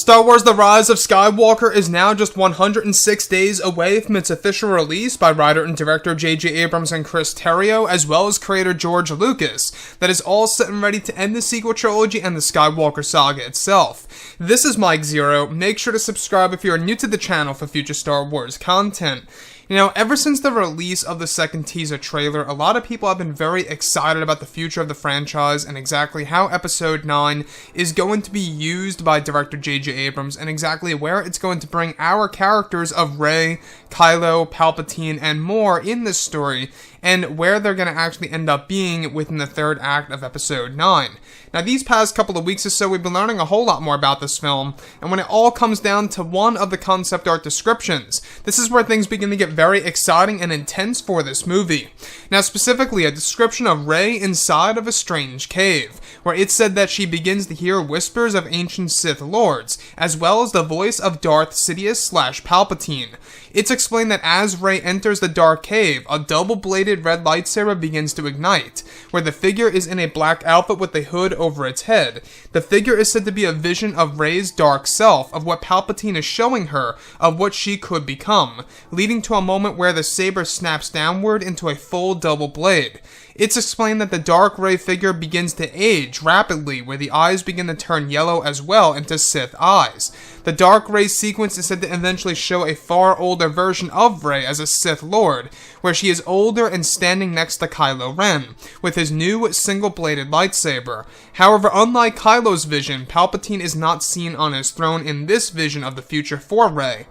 Star Wars The Rise of Skywalker is now just 106 days away from its official release by writer and director J.J. Abrams and Chris Terrio, as well as creator George Lucas, that is all set and ready to end the sequel trilogy and the Skywalker saga itself. This is Mike Zero. Make sure to subscribe if you are new to the channel for future Star Wars content. You know, ever since the release of the second teaser trailer, a lot of people have been very excited about the future of the franchise and exactly how Episode 9 is going to be used by director J.J. Abrams and exactly where it's going to bring our characters of Rey, Kylo, Palpatine, and more in this story, and where they're going to actually end up being within the third act of Episode 9. Now, these past couple of weeks or so, we've been learning a whole lot more about this film, and when it all comes down to one of the concept art descriptions, this is where things begin to get very exciting and intense for this movie. Now, specifically, a description of Rey inside of a strange cave, where it's said that she begins to hear whispers of ancient Sith Lords, as well as the voice of Darth Sidious/Palpatine. It's explained that as Rey enters the dark cave, a double-bladed red lightsaber begins to ignite, where the figure is in a black outfit with a hood over its head. The figure is said to be a vision of Rey's dark self, of what Palpatine is showing her, of what she could become, leading to a moment where the saber snaps downward into a full double blade. It's explained that the dark Rey figure begins to age rapidly, where the eyes begin to turn yellow as well into Sith eyes. The dark Rey sequence is said to eventually show a far older version of Rey as a Sith Lord, where she is older and standing next to Kylo Ren, with his new single-bladed lightsaber. However, unlike Kylo's vision, Palpatine is not seen on his throne in this vision of the future for Rey.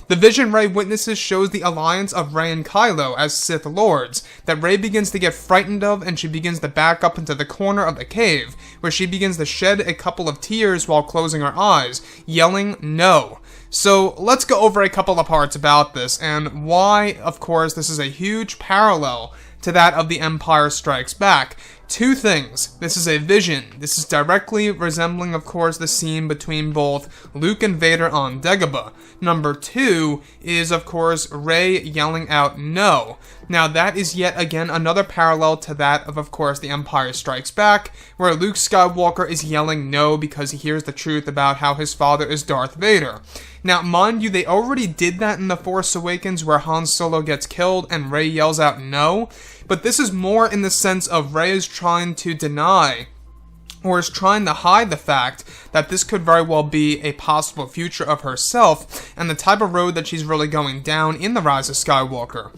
The vision Rey witnesses shows the alliance of Rey and Kylo as Sith Lords, that Rey begins to get frightened of, and she begins to back up into the corner of the cave, where she begins to shed a couple of tears while closing her eyes, yelling, "No." So, let's go over a couple of parts about this, and why, of course, this is a huge parallel to that of The Empire Strikes Back. Two things. This is a vision. This is directly resembling, of course, the scene between both Luke and Vader on Dagobah. Number two is, of course, Rey yelling out, "No." Now, that is yet again another parallel to that of course, The Empire Strikes Back, where Luke Skywalker is yelling no because he hears the truth about how his father is Darth Vader. Now, mind you, they already did that in The Force Awakens, where Han Solo gets killed and Rey yells out no, but this is more in the sense of Rey is trying to deny, or is trying to hide the fact that this could very well be a possible future of herself, and the type of road that she's really going down in The Rise of Skywalker.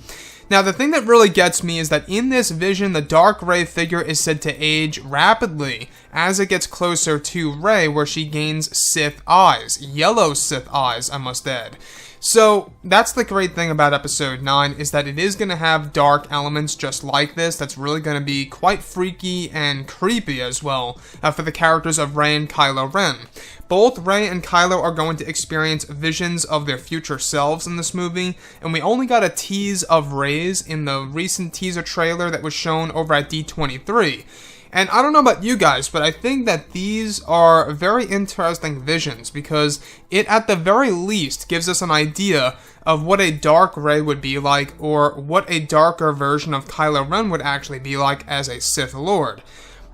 Now, the thing that really gets me is that in this vision, the dark Rey figure is said to age rapidly as it gets closer to Rey, where she gains Sith eyes. Yellow Sith eyes, I must add. So, that's the great thing about Episode 9, is that it is going to have dark elements just like this that's really going to be quite freaky and creepy as well for the characters of Rey and Kylo Ren. Both Rey and Kylo are going to experience visions of their future selves in this movie, and we only got a tease of Rey's in the recent teaser trailer that was shown over at D23. And I don't know about you guys, but I think that these are very interesting visions because it, at the very least, gives us an idea of what a dark Rey would be like, or what a darker version of Kylo Ren would actually be like as a Sith Lord.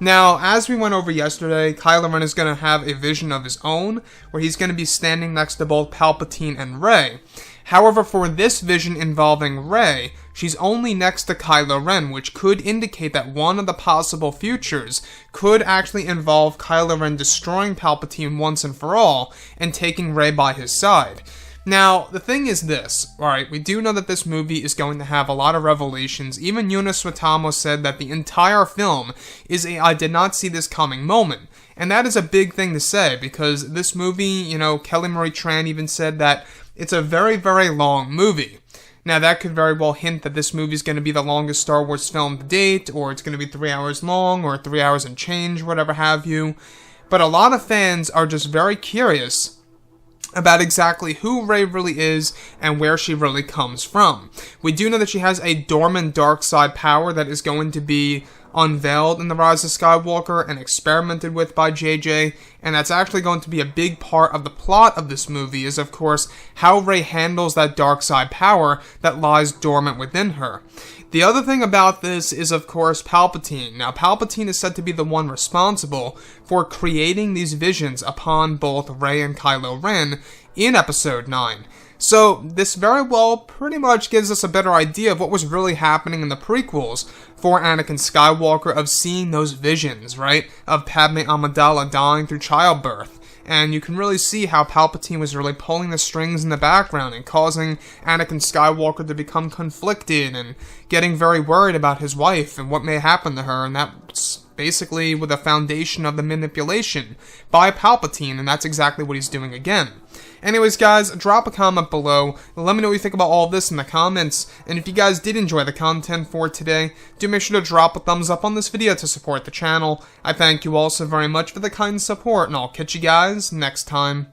Now, as we went over yesterday, Kylo Ren is going to have a vision of his own, where he's going to be standing next to both Palpatine and Rey. However, for this vision involving Rey, she's only next to Kylo Ren, which could indicate that one of the possible futures could actually involve Kylo Ren destroying Palpatine once and for all, and taking Rey by his side. Now, the thing is this, alright, we do know that this movie is going to have a lot of revelations. Even Yuna Suetamo said that the entire film is a "I did not see this coming" moment. And that is a big thing to say, because this movie, you know, Kelly Marie Tran even said that it's a very, very long movie. Now, that could very well hint that this movie is going to be the longest Star Wars film to date, or it's going to be 3 hours long, or 3 hours and change, whatever have you. But a lot of fans are just very curious about exactly who Rey really is and where she really comes from. We do know that she has a dormant dark side power that is going to be unveiled in The Rise of Skywalker and experimented with by JJ, and that's actually going to be a big part of the plot of this movie is, of course, how Rey handles that dark side power that lies dormant within her. The other thing about this is, of course, Palpatine. Now, Palpatine is said to be the one responsible for creating these visions upon both Rey and Kylo Ren in Episode 9. So, this very well pretty much gives us a better idea of what was really happening in the prequels for Anakin Skywalker, of seeing those visions, right? Of Padme Amidala dying through childbirth. And you can really see how Palpatine was really pulling the strings in the background and causing Anakin Skywalker to become conflicted and getting very worried about his wife and what may happen to her, and that's basically with the foundation of the manipulation by Palpatine, and that's exactly what he's doing again. Anyways, guys, drop a comment below. Let me know what you think about all of this in the comments. And if you guys did enjoy the content for today, do make sure to drop a thumbs up on this video to support the channel. I thank you all so very much for the kind support, and I'll catch you guys next time.